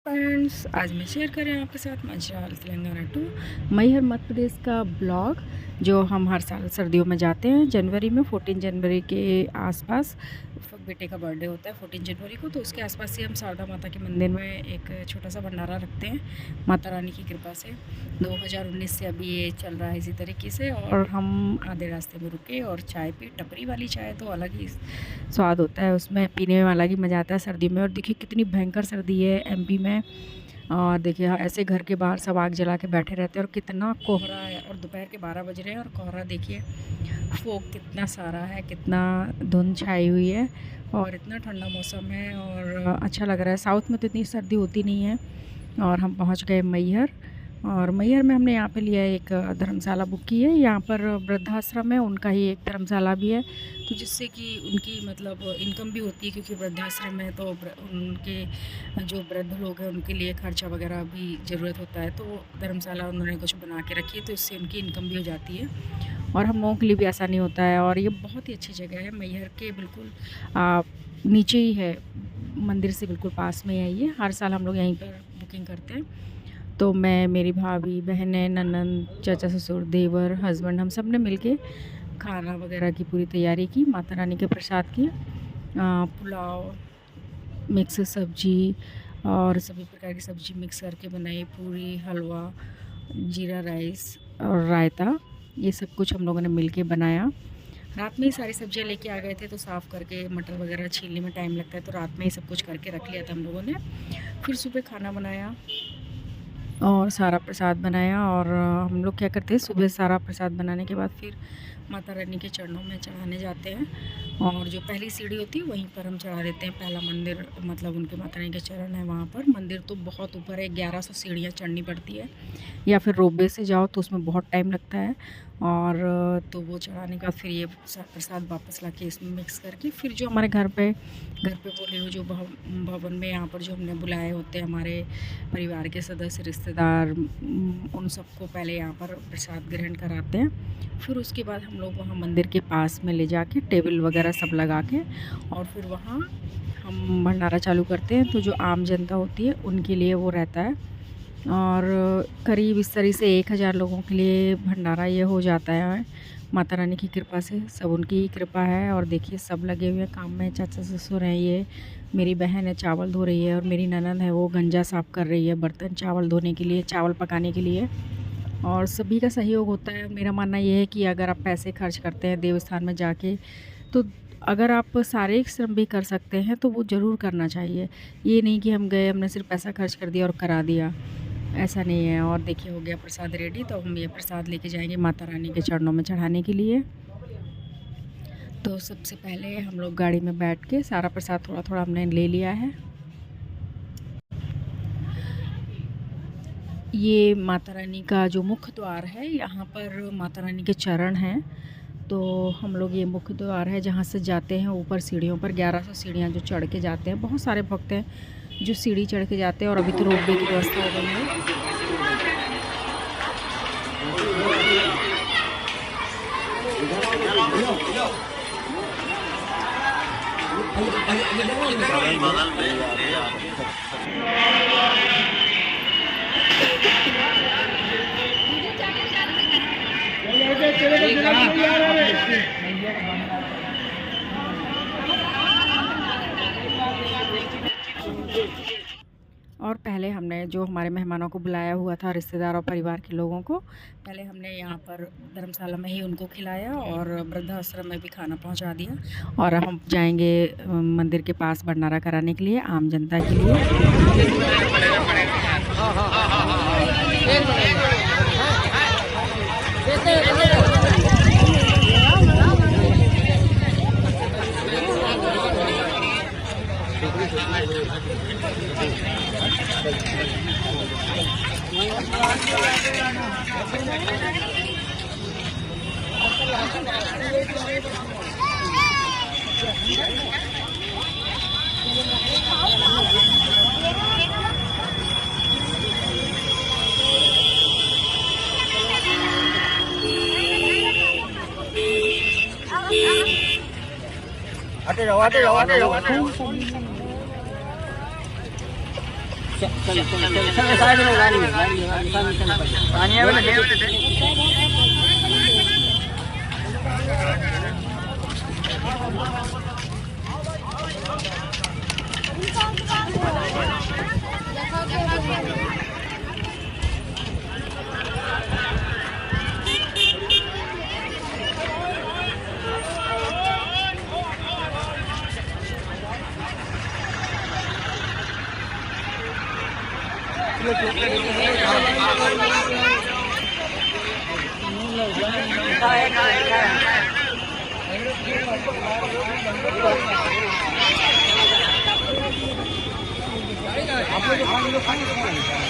Friends, आज मैं share कर रही हूँ आपके साथ मंचिल तेलंगाना टू मैहर मध्य प्रदेश का ब्लॉग जो हम हर साल सर्दियों में जाते हैं। जनवरी में 14 जनवरी के आसपास बेटे का बर्थडे होता है 14 जनवरी को, तो उसके आसपास से हम शारदा माता के मंदिर में एक छोटा सा भंडारा रखते हैं माता रानी की कृपा से। 2019 से अभी ये चल रहा है इसी तरीके से। और हम आधे रास्ते में रुके और चाय पी। टपरी वाली चाय तो अलग ही स्वाद होता है, उसमें पीने में अलग ही मज़ा आता है सर्दी में। और देखिए कितनी भयंकर सर्दी है एमपी में। और देखिए ऐसे घर के बाहर सब आग जला के बैठे रहते हैं और कितना कोहरा है। और दोपहर के 12 बज रहे हैं और कोहरा देखिए, फोग कितना सारा है, कितना धुंध छाई हुई है और इतना ठंडा मौसम है और अच्छा लग रहा है। साउथ में तो इतनी सर्दी होती नहीं है। और हम पहुंच गए मैहर। और मैहर में हमने यहाँ पे लिया एक धर्मशाला बुक की है। यहाँ पर वृद्धाश्रम है, उनका ही एक धर्मशाला भी है, तो जिससे कि उनकी मतलब इनकम भी होती है, क्योंकि वृद्धाश्रम है तो उनके जो वृद्ध लोग हैं उनके लिए खर्चा वगैरह भी ज़रूरत होता है। तो धर्मशाला उन्होंने कुछ बना के रखी है, तो इससे उनकी इनकम भी हो जाती है और हम लोगों के लिए भी आसानी होता है। और ये बहुत ही अच्छी जगह है, मैहर के बिल्कुल नीचे ही है, मंदिर से बिल्कुल पास में है ये। हर साल हम लोग यहीं पर बुकिंग करते हैं। तो मैं, मेरी भाभी, बहनें, ननंद, चाचा ससुर, देवर, हस्बैंड, हम सब ने मिलके खाना वगैरह की पूरी तैयारी की। माता रानी के प्रसाद की पुलाव, मिक्स सब्जी और सभी प्रकार की सब्जी मिक्स करके बनाई, पूरी, हलवा, जीरा राइस और रायता, ये सब कुछ हम लोगों ने मिलके बनाया। रात में ही सारी सब्जियां लेके आ गए थे, तो साफ़ करके मटर वगैरह छीलने में टाइम लगता है, तो रात में ही सब कुछ करके रख लिया था हम लोगों ने। फिर सुबह खाना बनाया और सारा प्रसाद बनाया। और हम लोग क्या करते हैं, सुबह सारा प्रसाद बनाने के बाद फिर माता रानी के चरणों में चढ़ाने जाते हैं। और जो पहली सीढ़ी होती है वहीं पर हम चढ़ा देते हैं। पहला मंदिर मतलब उनके माता रानी के चरण है वहाँ पर। मंदिर तो बहुत ऊपर है, 1100 सीढ़ियाँ चढ़नी पड़ती है, या फिर रोपवे से जाओ तो उसमें बहुत टाइम लगता है। और तो वो चढ़ाने के बाद फिर ये प्रसाद वापस ला के इसमें मिक्स करके फिर जो हमारे घर पे बोले हुए जो भवन में यहाँ पर जो हमने बुलाए होते हैं हमारे परिवार के सदस्य, रिश्तेदार, उन सबको पहले यहाँ पर प्रसाद ग्रहण कराते हैं। फिर उसके बाद हम लोग वहाँ मंदिर के पास में ले जाके टेबल वगैरह सब लगा के और फिर वहाँ हम भंडारा चालू करते हैं। तो जो आम जनता होती है उनके लिए वो रहता है। और करीब इस तरह से 1000 लोगों के लिए भंडारा ये हो जाता है माता रानी की कृपा से। सब उनकी ही कृपा है। और देखिए सब लगे हुए हैं काम में। चाचा ससुर हैं, ये मेरी बहन है चावल धो रही है, और मेरी ननंद है वो गंजा साफ़ कर रही है, बर्तन चावल धोने के लिए, चावल पकाने के लिए। और सभी का सहयोग होता है। मेरा मानना ये है कि अगर आप पैसे खर्च करते हैं देवस्थान में जाके, तो अगर आप शारीरिक श्रम भी कर सकते हैं तो वो ज़रूर करना चाहिए। ये नहीं कि हम गए, हमने सिर्फ पैसा खर्च कर दिया और करा दिया, ऐसा नहीं है। और देखिए हो गया प्रसाद रेडी, तो हम ये प्रसाद लेके जाएंगे माता रानी के चरणों में चढ़ाने के लिए। तो सबसे पहले हम लोग गाड़ी में बैठ के सारा प्रसाद थोड़ा थोड़ा हमने ले लिया है। ये माता रानी का जो मुख्य द्वार है, यहाँ पर माता रानी के चरण हैं। तो हम लोग ये मुख्य द्वार है जहाँ से जाते हैं ऊपर सीढ़ियों पर। 1100 सीढ़ियाँ जो चढ़ के जाते हैं। बहुत सारे भक्त हैं जो सीढ़ी चढ़ के जाते हैं, और अभी तो रोपवे की व्यवस्था हो गई है। और पहले हमने जो हमारे मेहमानों को बुलाया हुआ था, रिश्तेदार और परिवार के लोगों को, पहले हमने यहाँ पर धर्मशाला में ही उनको खिलाया और वृद्धाश्रम में भी खाना पहुँचा दिया। और हम जाएंगे मंदिर के पास भंडारा कराने के लिए आम जनता के लिए। आते रहो। साइड में गाड़ी है, पानी है वाले आप लोग